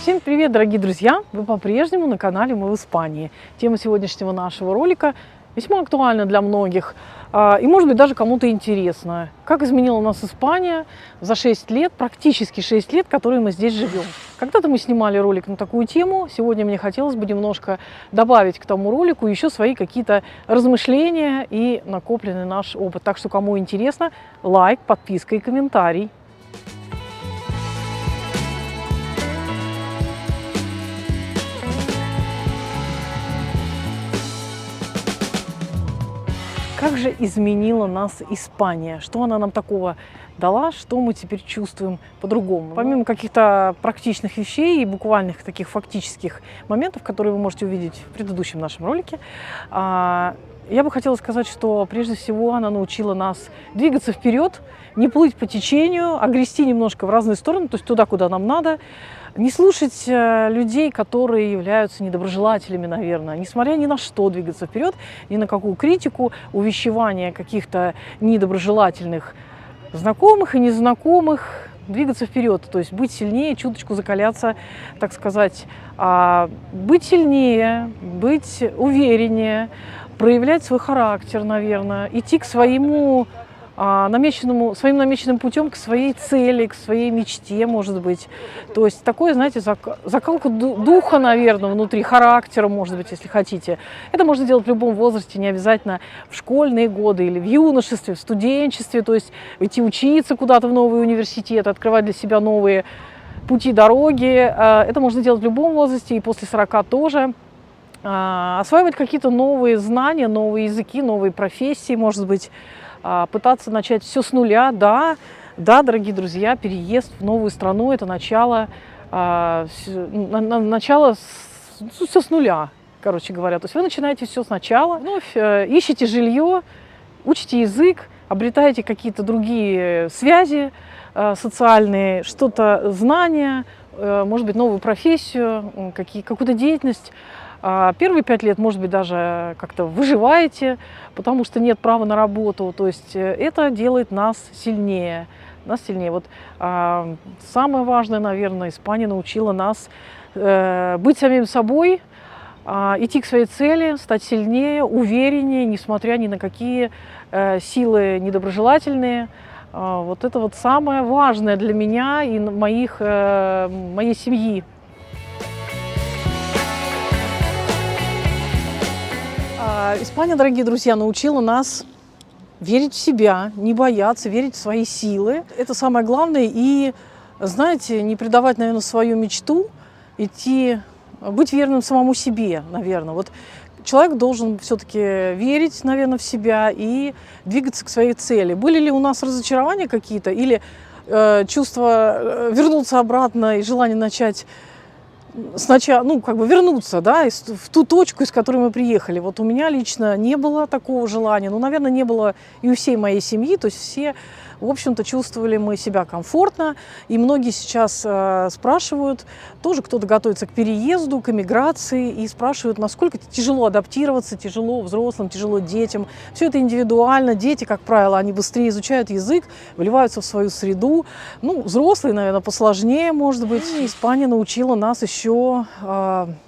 Всем привет, дорогие друзья! Вы по-прежнему на канале «Мы в Испании». Тема сегодняшнего нашего ролика весьма актуальна для многих и, может быть, даже кому-то интересна. Как изменила нас Испания за 6 лет, практически 6 лет, которые мы здесь живем. Когда-то мы снимали ролик на такую тему. Сегодня мне хотелось бы немножко добавить к тому ролику еще свои какие-то размышления и накопленный наш опыт. Так что, кому интересно, лайк, подписка и комментарий. Как же изменила нас Испания? Что она нам такого дала, что мы теперь чувствуем по-другому? Помимо каких-то практичных вещей и буквальных таких фактических моментов, которые вы можете увидеть в предыдущем нашем ролике, я бы хотела сказать, что прежде всего она научила нас двигаться вперед, не плыть по течению, а грести немножко в разные стороны, то есть туда, куда нам надо. Не слушать людей, которые являются недоброжелателями, наверное, несмотря ни на что двигаться вперед, ни на какую критику, увещевание каких-то недоброжелательных знакомых и незнакомых, двигаться вперед, то есть быть сильнее, чуточку закаляться, так сказать, быть сильнее, быть увереннее, проявлять свой характер, наверное, идти к своим намеченным путем, к своей цели, к своей мечте, может быть. То есть такое, знаете, закалка духа, наверное, внутри, характера, может быть, если хотите. Это можно делать в любом возрасте, не обязательно в школьные годы или в юношестве, в студенчестве, то есть идти учиться куда-то в новый университет, открывать для себя новые пути, дороги. Это можно делать в любом возрасте и после 40 тоже. Осваивать какие-то новые знания, новые языки, новые профессии, может быть, пытаться начать все с нуля. Да, дорогие друзья, переезд в новую страну – это начало все с нуля, короче говоря. То есть вы начинаете все сначала, вновь ищете жилье, учите язык, обретаете какие-то другие связи социальные, что-то, знания, может быть, новую профессию, какую-то деятельность. Первые 5 лет, может быть, даже как-то выживаете, потому что нет права на работу. То есть это делает нас сильнее. Вот, самое важное, наверное, Испания научила нас быть самим собой, идти к своей цели, стать сильнее, увереннее, несмотря ни на какие силы недоброжелательные. Вот это вот самое важное для меня и моей семьи. Испания, дорогие друзья, научила нас верить в себя, не бояться, верить в свои силы. Это самое главное. И, знаете, не предавать, наверное, свою мечту, быть верным самому себе, наверное. Вот человек должен все-таки верить, наверное, в себя и двигаться к своей цели. Были ли у нас разочарования какие-то или чувство вернуться обратно и желание начать сначала, вернуться, да, в ту точку, из которой мы приехали. Вот у меня лично не было такого желания, наверное, не было и у всей моей семьи, то есть все, в общем-то, чувствовали мы себя комфортно, и многие сейчас спрашивают, тоже кто-то готовится к переезду, к эмиграции, и спрашивают, насколько тяжело адаптироваться, тяжело взрослым, тяжело детям. Все это индивидуально, дети, как правило, они быстрее изучают язык, вливаются в свою среду, взрослые, наверное, посложнее, может быть. Испания научила нас еще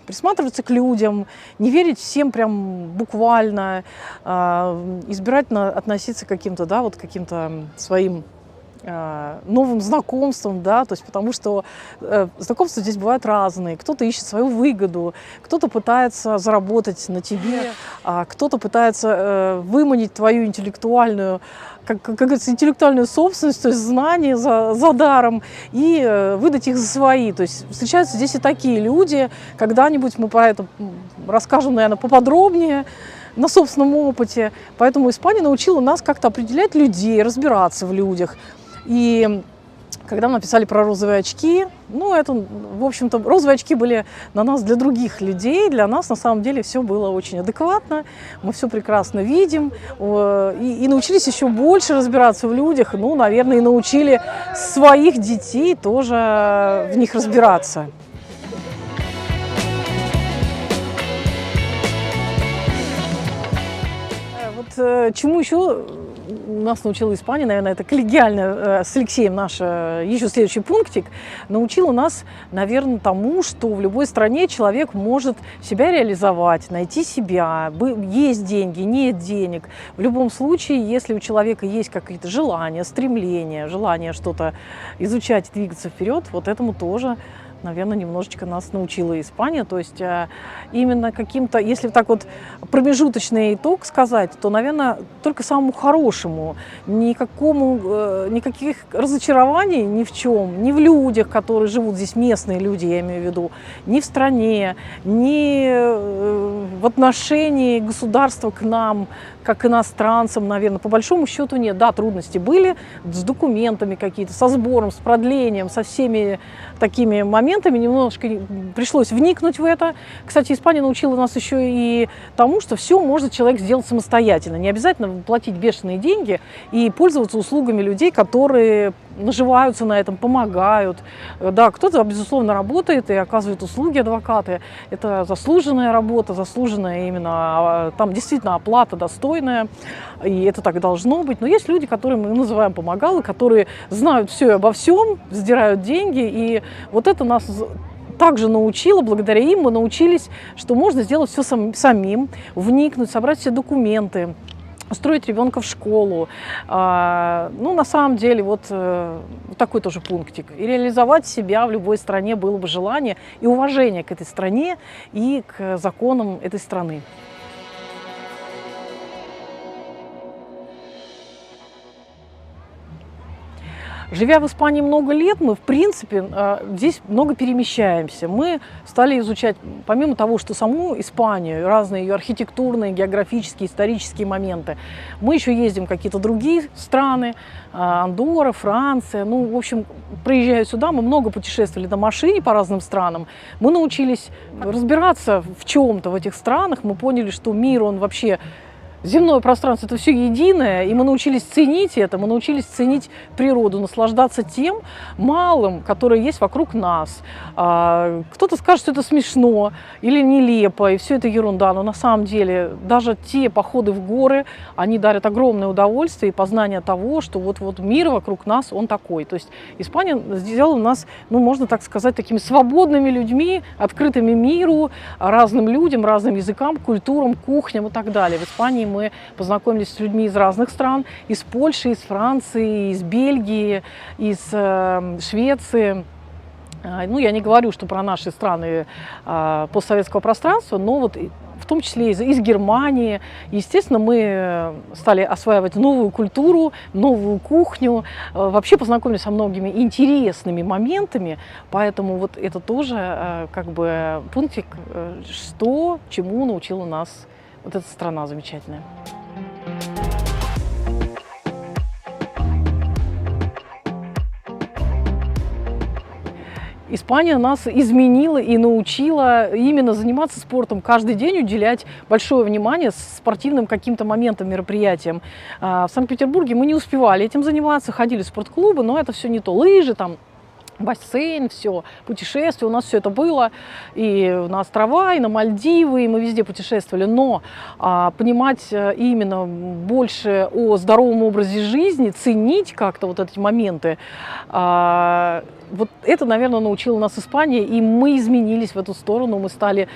присматриваться к людям, не верить всем прям буквально, избирательно относиться к каким-то, каким-то своим новым знакомствам, то есть потому что знакомства здесь бывают разные. Кто-то ищет свою выгоду, кто-то пытается заработать на тебе, кто-то пытается выманить твою интеллектуальную, как говорится, интеллектуальную собственность, то есть знания за даром, и выдать их за свои. То есть встречаются здесь и такие люди. Когда-нибудь мы про это расскажем, наверное, поподробнее на собственном опыте. Поэтому Испания научила нас как-то определять людей, разбираться в людях. И когда мы написали про розовые очки, это, в общем-то, розовые очки были на нас для других людей, для нас на самом деле все было очень адекватно, мы все прекрасно видим, и научились еще больше разбираться в людях, наверное, и научили своих детей тоже в них разбираться. Вот чему еще нас научила Испания, наверное, это коллегиально с Алексеем наш еще следующий пунктик, научила нас, наверное, тому, что в любой стране человек может себя реализовать, найти себя, есть деньги, нет денег. В любом случае, если у человека есть какие-то желания, стремления, желание что-то изучать, двигаться вперед, вот этому тоже, наверное, немножечко нас научила Испания. То есть именно каким-то, если так вот промежуточный итог сказать, то, наверное, только самому хорошему. Никаких разочарований ни в чем, ни в людях, которые живут здесь, местные люди, я имею в виду, ни в стране, ни в отношении государства к нам, как иностранцам, наверное, по большому счету нет. Да, трудности были с документами какие-то, со сбором, с продлением, со всеми такими моментами. Немножко пришлось вникнуть в это. Кстати, Испания научила нас еще и тому, что все может человек сделать самостоятельно. Не обязательно платить бешеные деньги и пользоваться услугами людей, которые наживаются на этом, помогают. Да, кто-то, безусловно, работает и оказывает услуги, адвокаты. Это заслуженная работа, заслуженная именно, там действительно оплата достойная, и это так должно быть. Но есть люди, которые мы называем помогалы, которые знают все и обо всем, сдирают деньги, и вот это нас также научила, благодаря им мы научились, что можно сделать все самим, вникнуть, собрать все документы, устроить ребенка в школу. Ну, на самом деле, вот такой тоже пунктик. И реализовать себя в любой стране было бы желание и уважение к этой стране и к законам этой страны. Живя в Испании много лет, мы, в принципе, здесь много перемещаемся. Мы стали изучать, помимо того, что саму Испанию, разные ее архитектурные, географические, исторические моменты, мы еще ездим в какие-то другие страны, Андорра, Франция. Ну, в общем, приезжая сюда, мы много путешествовали на машине по разным странам. Мы научились разбираться в чем-то в этих странах. Мы поняли, что мир, он вообще... Земное пространство – это все единое, и мы научились ценить это, мы научились ценить природу, наслаждаться тем малым, которое есть вокруг нас. Кто-то скажет, что это смешно или нелепо, и все это ерунда, но на самом деле даже те походы в горы, они дарят огромное удовольствие и познание того, что вот мир вокруг нас, он такой. То есть Испания сделала нас, ну, можно так сказать, такими свободными людьми, открытыми миру, разным людям, разным языкам, культурам, кухням и так далее. В Испании мы познакомились с людьми из разных стран, из Польши, из Франции, из Бельгии, из Швеции. Ну, я не говорю, что про наши страны постсоветского пространства, но вот в том числе из Германии. Естественно, мы стали осваивать новую культуру, новую кухню, вообще познакомились со многими интересными моментами, поэтому вот это тоже как бы пунктик, чему научила нас вот эта страна замечательная. Испания нас изменила и научила именно заниматься спортом, каждый день уделять большое внимание спортивным каким-то моментам, мероприятиям. В Санкт-Петербурге мы не успевали этим заниматься, ходили в спортклубы, но это все не то. Лыжи, там, бассейн, все, путешествия, у нас все это было и на острова, и на Мальдивы, и мы везде путешествовали, но понимать именно больше о здоровом образе жизни, ценить как-то вот эти моменты, вот это, наверное, научила нас Испания, и мы изменились в эту сторону, мы стали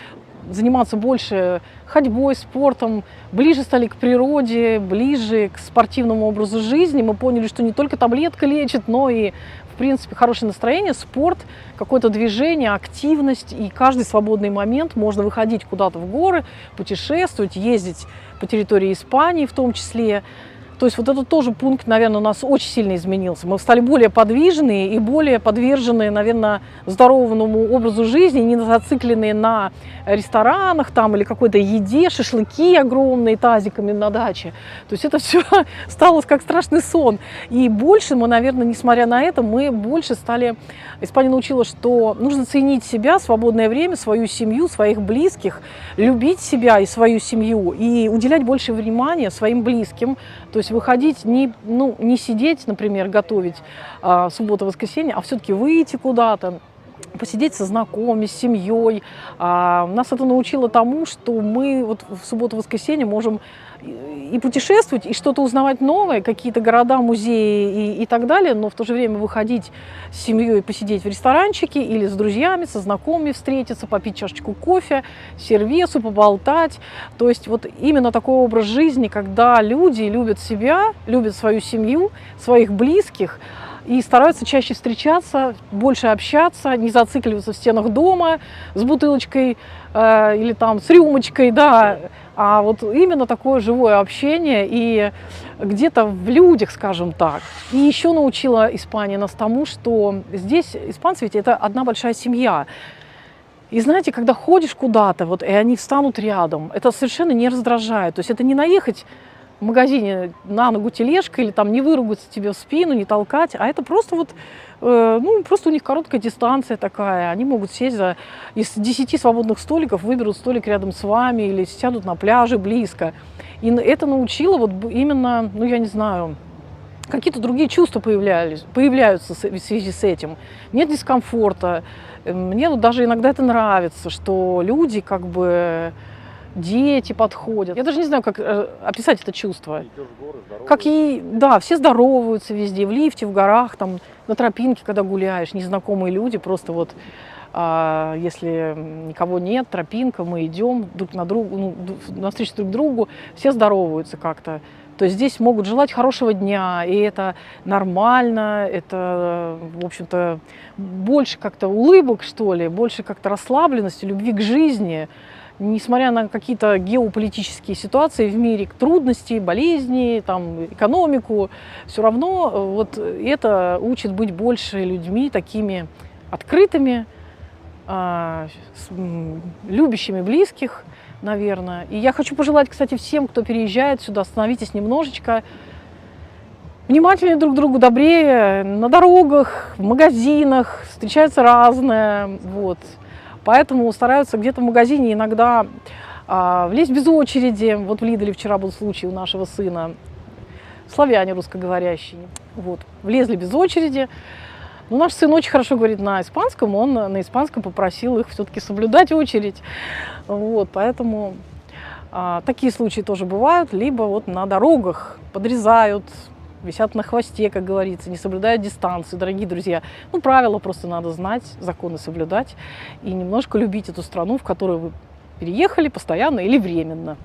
заниматься больше ходьбой, спортом, ближе стали к природе, ближе к спортивному образу жизни. Мы поняли, что не только таблетка лечит, но и, в принципе, хорошее настроение, спорт, какое-то движение, активность. И каждый свободный момент можно выходить куда-то в горы, путешествовать, ездить по территории Испании в том числе. То есть вот этот тоже пункт, наверное, у нас очень сильно изменился. Мы стали более подвижные и более подвержены, наверное, здоровому образу жизни, не зацикленные на ресторанах там, или какой-то еде, шашлыки огромные тазиками на даче. То есть это все стало как страшный сон. И больше мы, наверное, несмотря на это, мы больше стали... Испания научила, что нужно ценить себя, свободное время, свою семью, своих близких, любить себя и свою семью, и уделять больше внимания своим близким. То есть выходить, не сидеть, например, готовить субботу-воскресенье, а все-таки выйти куда-то, посидеть со знакомыми, с семьей. Нас это научило тому, что мы вот в субботу-воскресенье можем и путешествовать, и что-то узнавать новое, какие-то города, музеи и так далее, но в то же время выходить с семьей, посидеть в ресторанчике или с друзьями, со знакомыми встретиться, попить чашечку кофе, сервесу, поболтать. То есть вот именно такой образ жизни, когда люди любят себя, любят свою семью, своих близких, и стараются чаще встречаться, больше общаться, не зацикливаться в стенах дома с бутылочкой или там с рюмочкой, да, а вот именно такое живое общение и где-то в людях, скажем так. И еще научила Испания нас тому, что здесь испанцы ведь это одна большая семья. И знаете, когда ходишь куда-то, вот, и они встанут рядом, это совершенно не раздражает. То есть это не наехать в магазине на ногу тележкой или там не выругаться тебе в спину, не толкать, а это просто вот, ну, просто у них короткая дистанция такая. Они могут сесть из 10 свободных столиков, выберут столик рядом с вами или сядут на пляже близко. И это научило вот именно, ну, я не знаю, какие-то другие чувства появляются в связи с этим. Нет дискомфорта. Мне вот даже иногда это нравится, что люди как бы... Дети подходят. Я даже не знаю, как описать это чувство. Как и, да, все здороваются везде, в лифте, в горах, там, на тропинке, когда гуляешь, незнакомые люди, просто вот, если никого нет, тропинка, мы идем друг на друга, ну, навстречу друг другу, все здороваются как-то. То есть здесь могут желать хорошего дня, и это нормально, это, в общем-то, больше как-то улыбок, что ли, больше как-то расслабленности, любви к жизни. Несмотря на какие-то геополитические ситуации в мире, трудности, болезни, там, экономику, все равно вот это учит быть больше людьми такими открытыми, любящими близких, наверное. И я хочу пожелать, кстати, всем, кто переезжает сюда, остановитесь немножечко, внимательнее друг к другу, добрее, на дорогах, в магазинах, встречается разное, вот. Поэтому стараются где-то в магазине иногда влезть без очереди. Вот в Лиделе вчера был случай у нашего сына, славяне русскоговорящие. Вот, влезли без очереди. Но наш сын очень хорошо говорит на испанском, он на испанском попросил их все-таки соблюдать очередь. Вот, поэтому такие случаи тоже бывают. Либо вот на дорогах подрезают, висят на хвосте, как говорится, не соблюдают дистанцию. Дорогие друзья, ну, правила просто надо знать, законы соблюдать и немножко любить эту страну, в которую вы переехали постоянно или временно.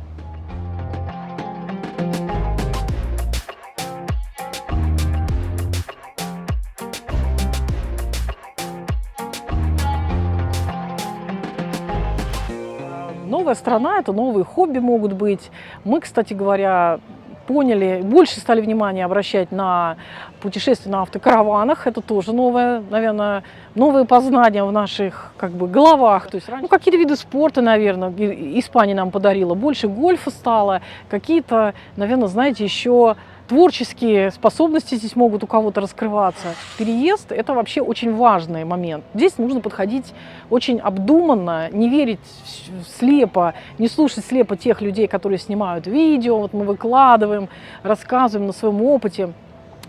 Новая страна – это новые хобби могут быть. Мы, кстати говоря, поняли, больше стали внимание обращать на путешествия на автокараванах. Это тоже новое, наверное, новые познания в наших как бы головах. То есть, ну, какие-то виды спорта, наверное, Испания нам подарила. Больше гольфа стало, какие-то, наверное, знаете, еще творческие способности здесь могут у кого-то раскрываться. Переезд – это вообще очень важный момент. Здесь нужно подходить очень обдуманно, не верить слепо, не слушать слепо тех людей, которые снимают видео. Вот мы выкладываем, рассказываем на своем опыте.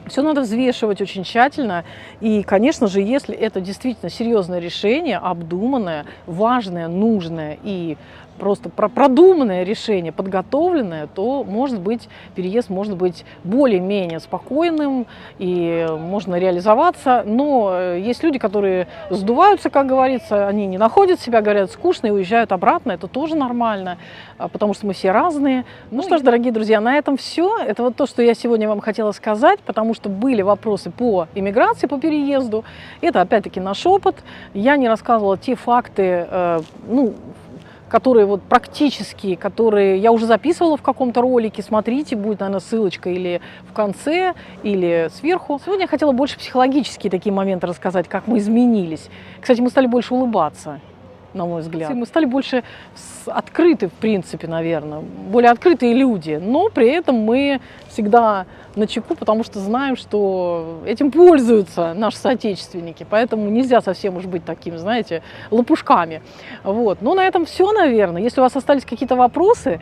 Все надо взвешивать очень тщательно. И, конечно же, если это действительно серьезное решение, обдуманное, важное, нужное и просто продуманное решение, подготовленное, то, может быть, переезд может быть более-менее спокойным и можно реализоваться. Но есть люди, которые сдуваются, как говорится, они не находят себя, говорят, скучно и уезжают обратно. Это тоже нормально, потому что мы все разные. Ну что ж, дорогие друзья, на этом все. Это вот то, что я сегодня вам хотела сказать, потому что были вопросы по иммиграции, по переезду. Это, опять-таки, наш опыт. Я не рассказывала те факты, которые вот практические, которые я уже записывала в каком-то ролике. Смотрите, будет, наверное, ссылочка или в конце, или сверху. Сегодня я хотела больше психологические такие моменты рассказать, как мы изменились. Кстати, мы стали больше улыбаться, на мой взгляд. Мы стали больше открыты, в принципе, наверное, более открытые люди. Но при этом мы всегда начеку, потому что знаем, что этим пользуются наши соотечественники, поэтому нельзя совсем уж быть такими, знаете, лопушками. Вот. Ну, на этом все, наверное. Если у вас остались какие-то вопросы,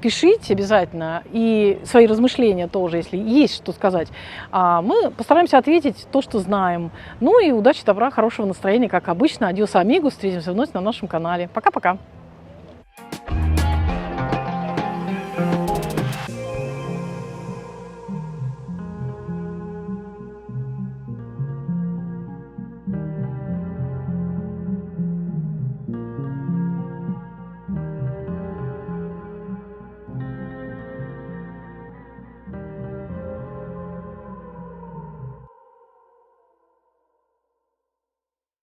пишите обязательно, и свои размышления тоже, если есть что сказать. Мы постараемся ответить то, что знаем. Ну и удачи, добра, хорошего настроения, как обычно. Адьос, амигос. Встретимся вновь на нашем канале. Пока-пока.